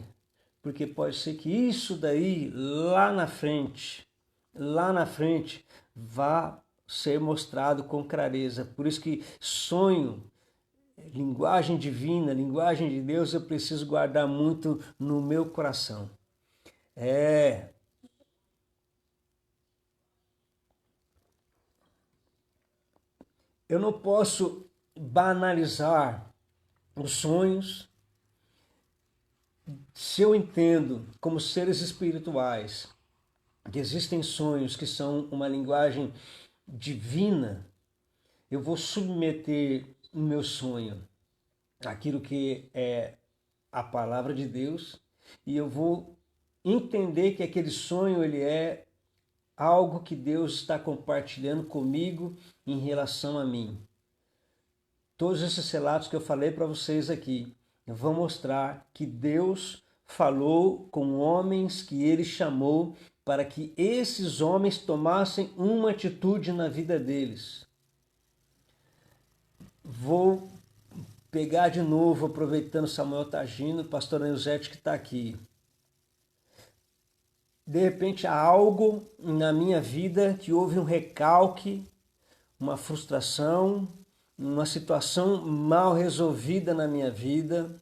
porque pode ser que isso daí, lá na frente, vá ser mostrado com clareza. Por isso que sonho, linguagem divina, linguagem de Deus, eu preciso guardar muito no meu coração. Eu não posso banalizar os sonhos. Se eu entendo como seres espirituais que existem sonhos que são uma linguagem divina, eu vou submeter o meu sonho àquilo que é a palavra de Deus e eu vou entender que aquele sonho ele é algo que Deus está compartilhando comigo em relação a mim. Todos esses relatos que eu falei para vocês aqui vão mostrar que Deus falou com homens que ele chamou para que esses homens tomassem uma atitude na vida deles. Vou pegar de novo, aproveitando Samuel Tagino, pastor Nilzete que está aqui. De repente há algo na minha vida que houve um recalque, uma frustração, uma situação mal resolvida na minha vida,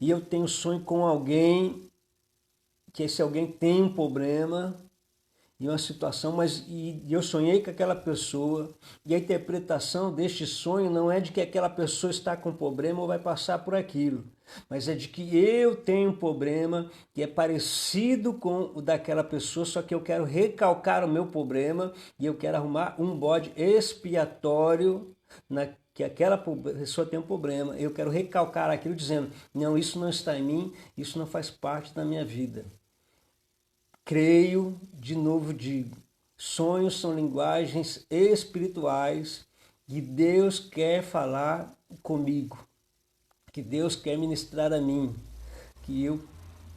e eu tenho sonho com alguém, que esse alguém tem um problema, e uma situação, e eu sonhei com aquela pessoa, e a interpretação deste sonho não é de que aquela pessoa está com problema ou vai passar por aquilo, mas é de que eu tenho um problema que é parecido com o daquela pessoa, só que eu quero recalcar o meu problema e eu quero arrumar um bode expiatório que aquela pessoa tem um problema. Eu quero recalcar aquilo dizendo, não, isso não está em mim, isso não faz parte da minha vida. Creio, de novo digo, sonhos são linguagens espirituais que Deus quer falar comigo, que Deus quer ministrar a mim, que eu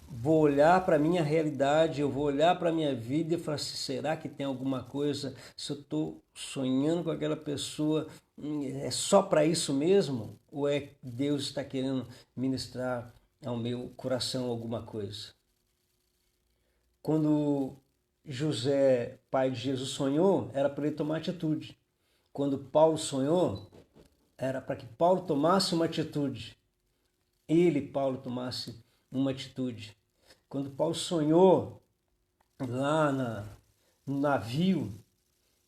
vou olhar para a minha realidade, eu vou olhar para a minha vida e falar assim, será que tem alguma coisa, se eu estou sonhando com aquela pessoa, é só para isso mesmo? Ou é Deus está querendo ministrar ao meu coração alguma coisa? Quando José, pai de Jesus, sonhou, era para ele tomar atitude. Quando Paulo sonhou, era para que Paulo tomasse uma atitude. Paulo, tomasse uma atitude. Quando Paulo sonhou lá no navio,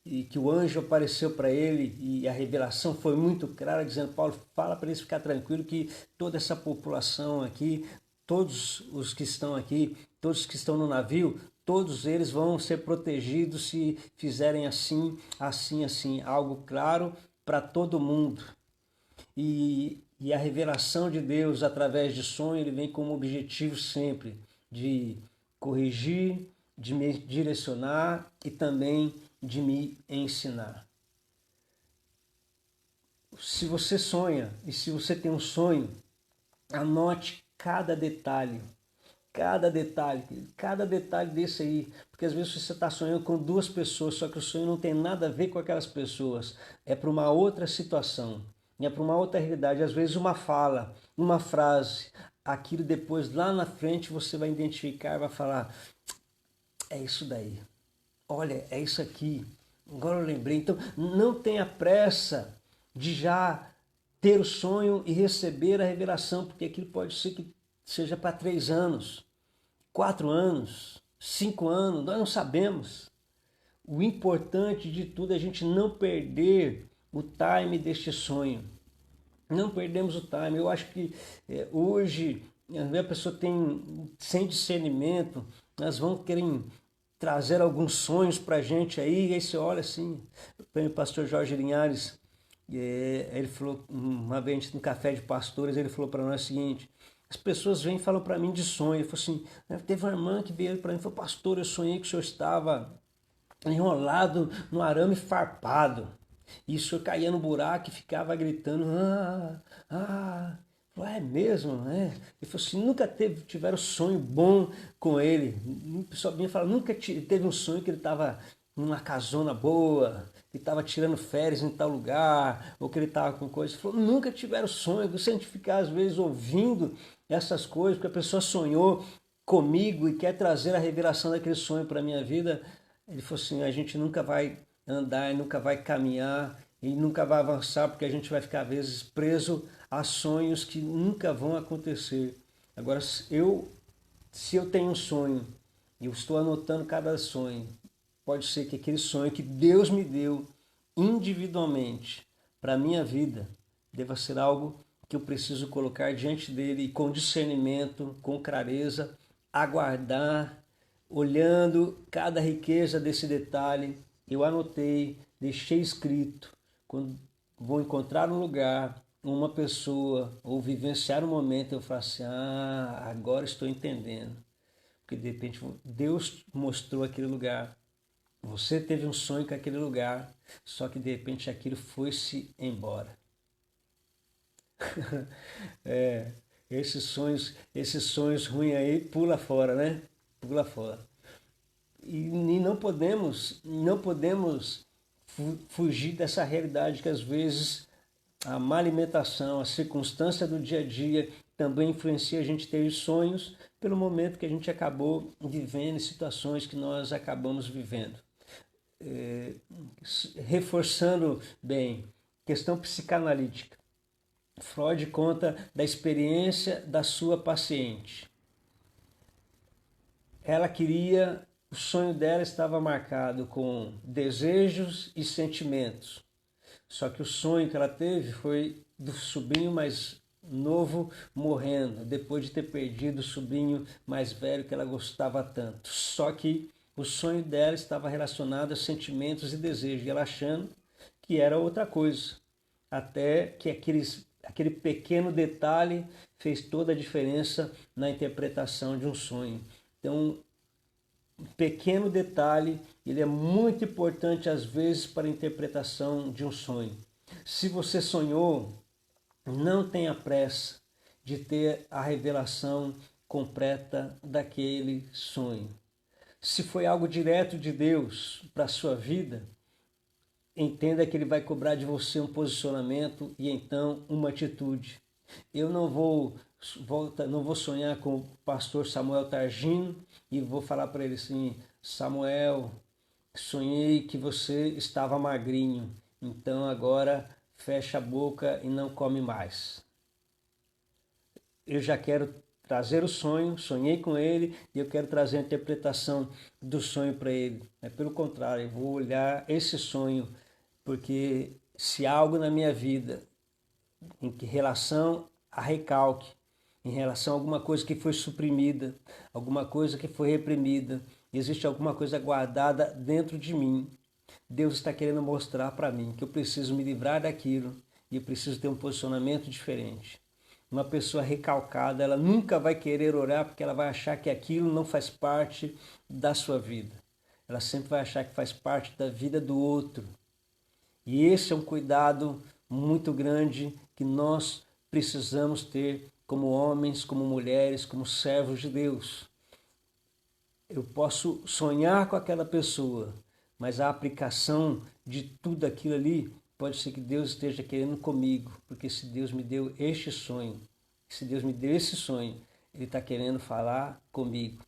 e que o anjo apareceu para ele, e a revelação foi muito clara, dizendo, Paulo, fala para eles ficar tranquilo que toda essa população aqui, todos os que estão aqui, todos que estão no navio, todos eles vão ser protegidos se fizerem assim, assim, assim. Algo claro para todo mundo. E a revelação de Deus através de sonho, ele vem como objetivo sempre de corrigir, de me direcionar e também de me ensinar. Se você sonha e se você tem um sonho, anote cada detalhe desse aí, porque às vezes você está sonhando com duas pessoas, só que o sonho não tem nada a ver com aquelas pessoas, é para uma outra situação, é para uma outra realidade, às vezes uma fala, uma frase, aquilo depois lá na frente você vai identificar, vai falar, é isso daí, olha, é isso aqui, agora eu lembrei. Então não tenha pressa de já ter o sonho e receber a revelação, porque aquilo pode ser que seja para 3 anos, 4 anos, 5 anos, nós não sabemos. O importante de tudo é a gente não perder o time deste sonho. Não perdemos o time. Eu acho que hoje a pessoa tem, sem discernimento, nós vamos querer trazer alguns sonhos para a gente aí, e aí você olha assim, o pastor Jorge Linhares, ele falou, uma vez no café de pastores, ele falou para nós o seguinte, as pessoas vêm e falam para mim de sonho. Ele falou assim, teve uma irmã que veio para mim e falou, pastor, eu sonhei que o senhor estava enrolado no arame farpado. E o senhor caía no buraco e ficava gritando, é mesmo, né? Ele falou assim, nunca tiveram sonho bom com ele. O pessoal vinha falar, nunca teve um sonho que ele estava numa casona boa, que estava tirando férias em tal lugar, ou que ele estava com coisa. Ele falou, nunca tiveram sonho. Se a gente ficar às vezes ouvindo essas coisas, porque a pessoa sonhou comigo e quer trazer a revelação daquele sonho para a minha vida, ele falou assim, a gente nunca vai andar, nunca vai caminhar e nunca vai avançar, porque a gente vai ficar às vezes preso a sonhos que nunca vão acontecer. Agora, se eu tenho um sonho, eu estou anotando cada sonho, pode ser que aquele sonho que Deus me deu individualmente para a minha vida deva ser algo que eu preciso colocar diante dele com discernimento, com clareza, aguardar, olhando cada riqueza desse detalhe. Eu anotei, deixei escrito. Quando vou encontrar um lugar, uma pessoa, ou vivenciar um momento, eu falo assim, agora estou entendendo. Porque de repente Deus mostrou aquele lugar. Você teve um sonho com aquele lugar, só que de repente aquilo foi-se embora. Esses sonhos ruins aí, pula fora, né? Pula fora. E não podemos fugir dessa realidade que às vezes a má alimentação, a circunstância do dia a dia também influencia a gente ter sonhos pelo momento que a gente acabou vivendo, situações que nós acabamos vivendo. Reforçando bem, questão psicanalítica. Freud conta da experiência da sua paciente. O sonho dela estava marcado com desejos e sentimentos. Só que o sonho que ela teve foi do sobrinho mais novo morrendo, depois de ter perdido o sobrinho mais velho que ela gostava tanto. Só que o sonho dela estava relacionado a sentimentos e desejos, e ela achando que era outra coisa. Até que aquele pequeno detalhe fez toda a diferença na interpretação de um sonho. Então, um pequeno detalhe, ele é muito importante às vezes para a interpretação de um sonho. Se você sonhou, não tenha pressa de ter a revelação completa daquele sonho. Se foi algo direto de Deus para a sua vida, entenda que ele vai cobrar de você um posicionamento e então uma atitude. Eu não vou sonhar com o pastor Samuel Targino e vou falar para ele assim, Samuel, sonhei que você estava magrinho, então agora fecha a boca e não come mais. Eu já quero trazer o sonho, sonhei com ele e eu quero trazer a interpretação do sonho para ele. Pelo contrário, eu vou olhar esse sonho, porque se algo na minha vida, em relação a recalque, em relação a alguma coisa que foi suprimida, alguma coisa que foi reprimida, existe alguma coisa guardada dentro de mim, Deus está querendo mostrar para mim que eu preciso me livrar daquilo e eu preciso ter um posicionamento diferente. Uma pessoa recalcada, ela nunca vai querer orar porque ela vai achar que aquilo não faz parte da sua vida. Ela sempre vai achar que faz parte da vida do outro. E esse é um cuidado muito grande que nós precisamos ter como homens, como mulheres, como servos de Deus. Eu posso sonhar com aquela pessoa, mas a aplicação de tudo aquilo ali pode ser que Deus esteja querendo comigo, porque se Deus me deu este sonho, se Deus me deu esse sonho, Ele está querendo falar comigo.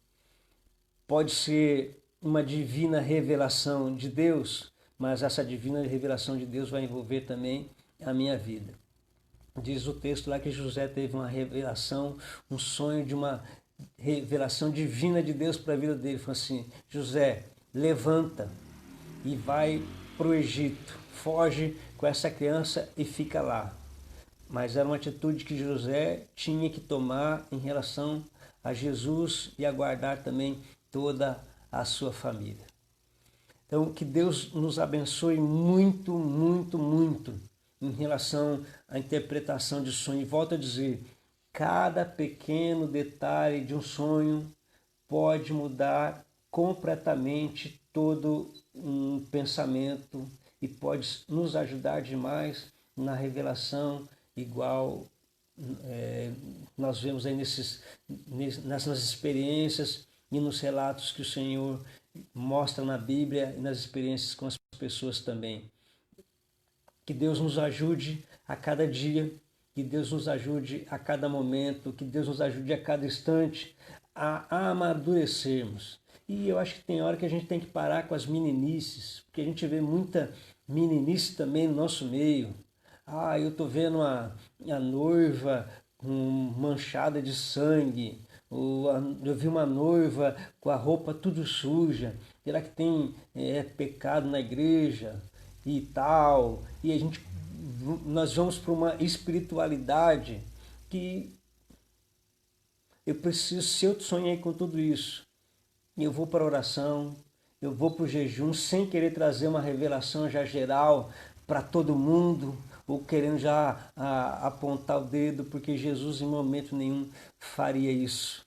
Pode ser uma divina revelação de Deus, mas essa divina revelação de Deus vai envolver também a minha vida. Diz o texto lá que José teve uma revelação, um sonho de uma revelação divina de Deus para a vida dele. Ele falou assim: José, levanta e vai para o Egito, foge com essa criança e fica lá. Mas era uma atitude que José tinha que tomar em relação a Jesus e aguardar também toda a sua família. Então, que Deus nos abençoe muito, muito, muito em relação à interpretação de sonho. E volto a dizer, cada pequeno detalhe de um sonho pode mudar completamente todo um pensamento e pode nos ajudar demais na revelação, igual nós vemos aí nessas experiências e nos relatos que o Senhor mostra na Bíblia e nas experiências com as pessoas também. Que Deus nos ajude a cada dia, que Deus nos ajude a cada momento, que Deus nos ajude a cada instante a amadurecermos. E eu acho que tem hora que a gente tem que parar com as meninices, porque a gente vê muita meninice também no nosso meio. Ah, eu estou vendo a noiva manchada de sangue, eu vi uma noiva com a roupa tudo suja. Será que tem pecado na igreja e tal? E nós vamos para uma espiritualidade que eu preciso, se eu sonhei com tudo isso, eu vou para a oração, eu vou para o jejum sem querer trazer uma revelação já geral para todo mundo, ou querendo já apontar o dedo, porque Jesus em momento nenhum faria isso.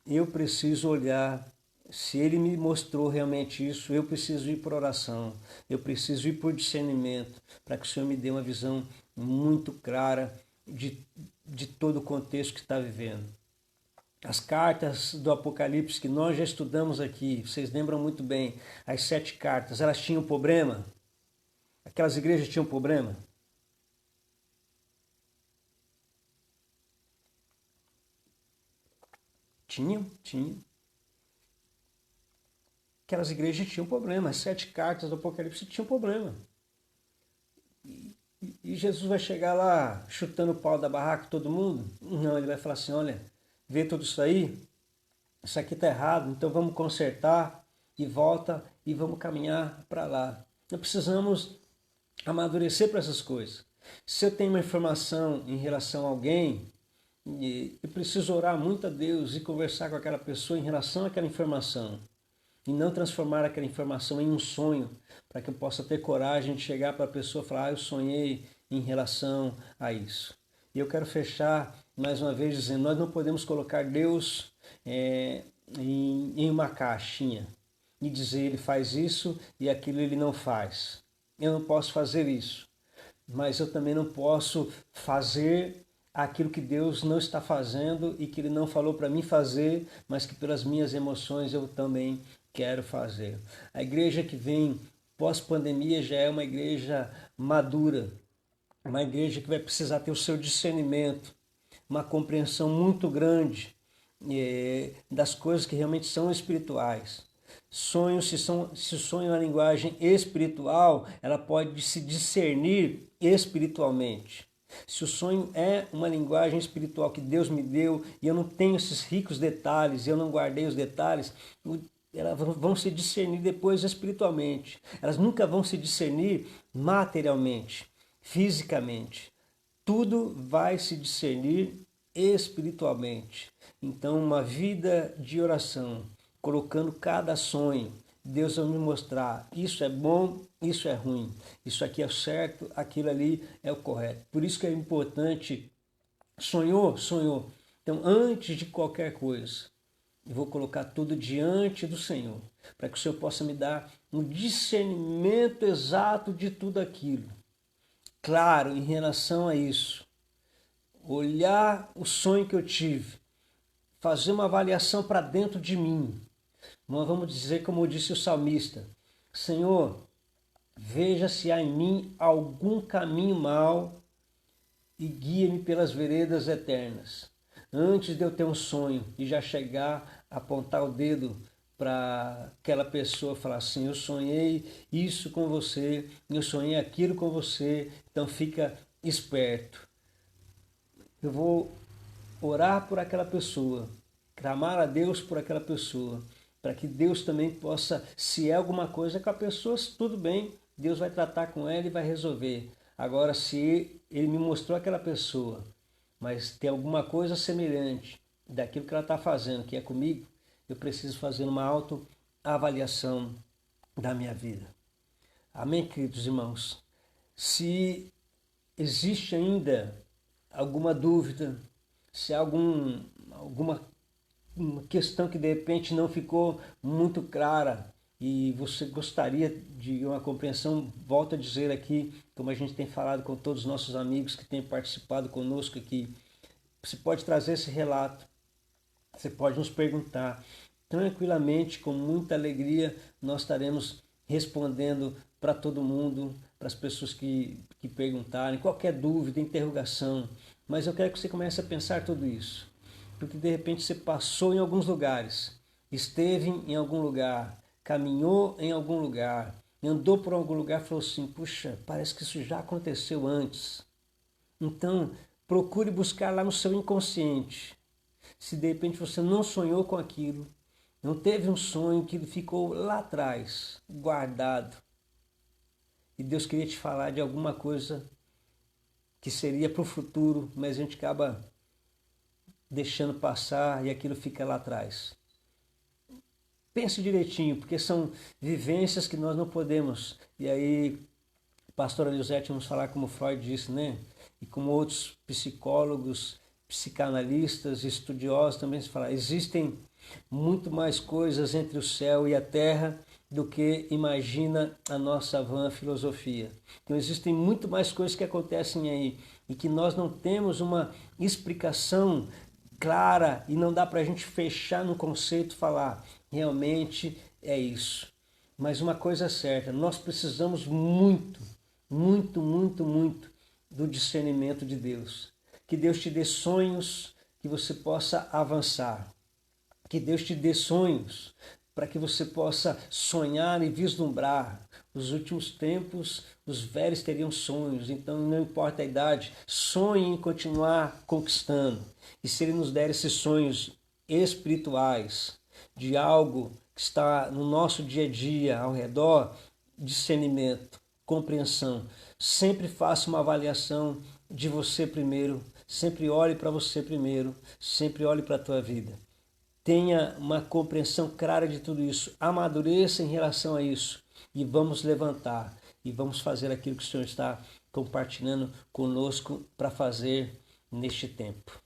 Eu preciso olhar, se Ele me mostrou realmente isso, eu preciso ir para oração, eu preciso ir por discernimento, para que o Senhor me dê uma visão muito clara de todo o contexto que está vivendo. As cartas do Apocalipse que nós já estudamos aqui, vocês lembram muito bem, as 7 cartas, elas tinham problema? Aquelas igrejas tinham problema? Tinham. Aquelas igrejas tinham problema, as 7 cartas do Apocalipse tinham problema. E Jesus vai chegar lá chutando o pau da barraca todo mundo? Não, ele vai falar assim, olha, vê tudo isso aí? Isso aqui está errado, então vamos consertar e volta e vamos caminhar para lá. Nós precisamos amadurecer para essas coisas. Se eu tenho uma informação em relação a alguém, eu preciso orar muito a Deus e conversar com aquela pessoa em relação àquela informação. E não transformar aquela informação em um sonho, para que eu possa ter coragem de chegar para a pessoa e falar, eu sonhei em relação a isso. E eu quero fechar mais uma vez dizendo, nós não podemos colocar Deus em uma caixinha e dizer ele faz isso e aquilo ele não faz. Eu não posso fazer isso, mas eu também não posso fazer aquilo que Deus não está fazendo e que Ele não falou para mim fazer, mas que pelas minhas emoções eu também quero fazer. A igreja que vem pós-pandemia já é uma igreja madura, uma igreja que vai precisar ter o seu discernimento, uma compreensão muito grande das coisas que realmente são espirituais. Sonho, se o sonho é uma linguagem espiritual, ela pode se discernir espiritualmente. Se o sonho é uma linguagem espiritual que Deus me deu e eu não tenho esses ricos detalhes, eu não guardei os detalhes, elas vão se discernir depois espiritualmente. Elas nunca vão se discernir materialmente, fisicamente. Tudo vai se discernir espiritualmente. Então, uma vida de oração, colocando cada sonho Deus vai me mostrar, isso é bom, isso é ruim, isso aqui é certo, aquilo ali é o correto. Por isso que é importante, sonhou, sonhou. Então, antes de qualquer coisa, eu vou colocar tudo diante do Senhor, para que o Senhor possa me dar um discernimento exato de tudo aquilo. Claro, em relação a isso, olhar o sonho que eu tive, fazer uma avaliação para dentro de mim. Nós vamos dizer, como disse o salmista, Senhor, veja se há em mim algum caminho mau e guia-me pelas veredas eternas. Antes de eu ter um sonho e já chegar a apontar o dedo para aquela pessoa, falar assim, eu sonhei isso com você, eu sonhei aquilo com você, então fica esperto. Eu vou orar por aquela pessoa, clamar a Deus por aquela pessoa, para que Deus também possa, se é alguma coisa com a pessoa, tudo bem, Deus vai tratar com ela e vai resolver. Agora, se Ele me mostrou aquela pessoa, mas tem alguma coisa semelhante daquilo que ela está fazendo, que é comigo, eu preciso fazer uma autoavaliação da minha vida. Amém, queridos irmãos? Se existe ainda alguma dúvida, se há alguma uma questão que de repente não ficou muito clara e você gostaria de uma compreensão, volto a dizer aqui, como a gente tem falado com todos os nossos amigos que têm participado conosco aqui, você pode trazer esse relato, você pode nos perguntar tranquilamente, com muita alegria, nós estaremos respondendo para todo mundo, para as pessoas que perguntarem, qualquer dúvida, interrogação, mas eu quero que você comece a pensar tudo isso. Porque de repente você passou em alguns lugares, esteve em algum lugar, caminhou em algum lugar, andou por algum lugar e falou assim, puxa, parece que isso já aconteceu antes. Então, procure buscar lá no seu inconsciente. Se de repente você não sonhou com aquilo, não teve um sonho que ficou lá atrás, guardado, e Deus queria te falar de alguma coisa que seria para o futuro, mas a gente acaba deixando passar e aquilo fica lá atrás. Pense direitinho, porque são vivências que nós não podemos. E aí, pastora Elisete, vamos falar como Freud disse, né? E como outros psicólogos, psicanalistas, estudiosos também se falam, existem muito mais coisas entre o céu e a terra do que imagina a nossa vã filosofia. Então existem muito mais coisas que acontecem aí e que nós não temos uma explicação clara e não dá para a gente fechar no conceito e falar, realmente é isso. Mas uma coisa é certa, nós precisamos muito do discernimento de Deus. Que Deus te dê sonhos que você possa avançar. Que Deus te dê sonhos para que você possa sonhar e vislumbrar. Nos últimos tempos, os velhos teriam sonhos, então não importa a idade, sonhe em continuar conquistando. E se Ele nos der esses sonhos espirituais, de algo que está no nosso dia a dia, ao redor, discernimento, compreensão. Sempre faça uma avaliação de você primeiro, sempre olhe para você primeiro, sempre olhe para a tua vida. Tenha uma compreensão clara de tudo isso, amadureça em relação a isso e vamos levantar e vamos fazer aquilo que o Senhor está compartilhando conosco para fazer neste tempo.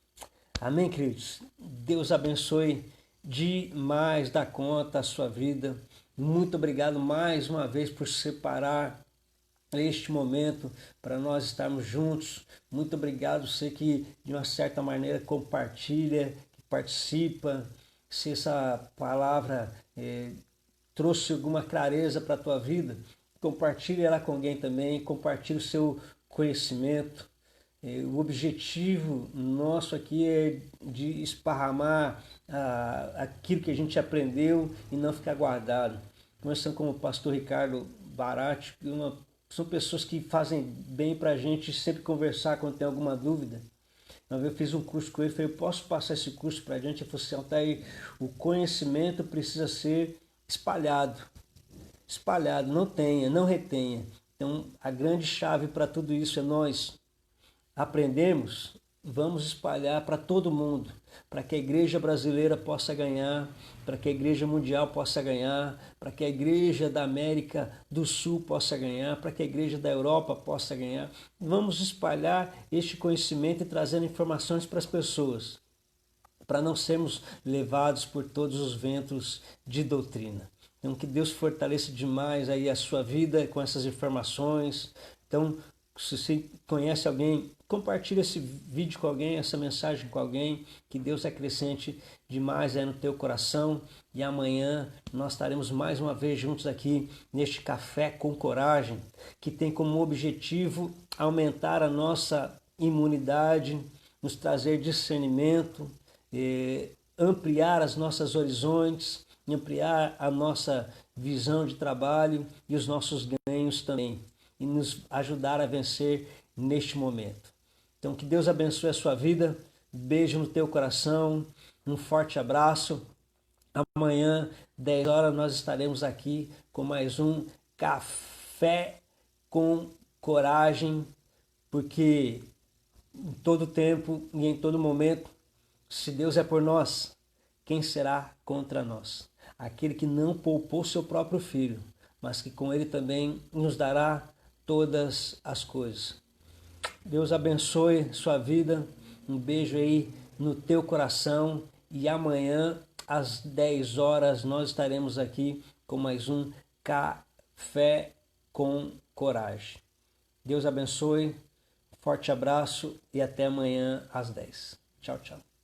Amém, queridos? Deus abençoe demais da conta a sua vida. Muito obrigado mais uma vez por separar este momento para nós estarmos juntos. Muito obrigado, você que de uma certa maneira compartilha, que participa. Se essa palavra trouxe alguma clareza para a tua vida, compartilhe ela com alguém também, compartilhe o seu conhecimento. O objetivo nosso aqui é de esparramar aquilo que a gente aprendeu e não ficar guardado. Começando como o pastor Ricardo Barati, são pessoas que fazem bem para a gente sempre conversar quando tem alguma dúvida. Uma vez eu fiz um curso com ele, falei, eu posso passar esse curso para a gente? Ele falou assim, Altair, o conhecimento precisa ser espalhado. Espalhado, não retenha. Então, a grande chave para tudo isso é nós aprendermos vamos espalhar para todo mundo, para que a igreja brasileira possa ganhar, para que a igreja mundial possa ganhar, para que a igreja da América do Sul possa ganhar, para que a igreja da Europa possa ganhar. Vamos espalhar este conhecimento e trazendo informações para as pessoas, para não sermos levados por todos os ventos de doutrina. Então, que Deus fortaleça demais aí a sua vida com essas informações. Então, se você conhece alguém, compartilhe esse vídeo com alguém, essa mensagem com alguém, que Deus acrescente demais aí no teu coração. E amanhã nós estaremos mais uma vez juntos aqui neste Café com Coragem, que tem como objetivo aumentar a nossa imunidade, nos trazer discernimento, ampliar as nossas horizontes, ampliar a nossa visão de trabalho e os nossos ganhos também, e nos ajudar a vencer neste momento. Então, que Deus abençoe a sua vida, beijo no teu coração, um forte abraço. Amanhã, 10 horas, nós estaremos aqui com mais um Café com Coragem, porque em todo tempo e em todo momento, se Deus é por nós, quem será contra nós? Aquele que não poupou seu próprio filho, mas que com ele também nos dará todas as coisas. Deus abençoe sua vida, um beijo aí no teu coração e amanhã às 10 horas nós estaremos aqui com mais um Café com Coragem. Deus abençoe, forte abraço e até amanhã às 10. Tchau, tchau.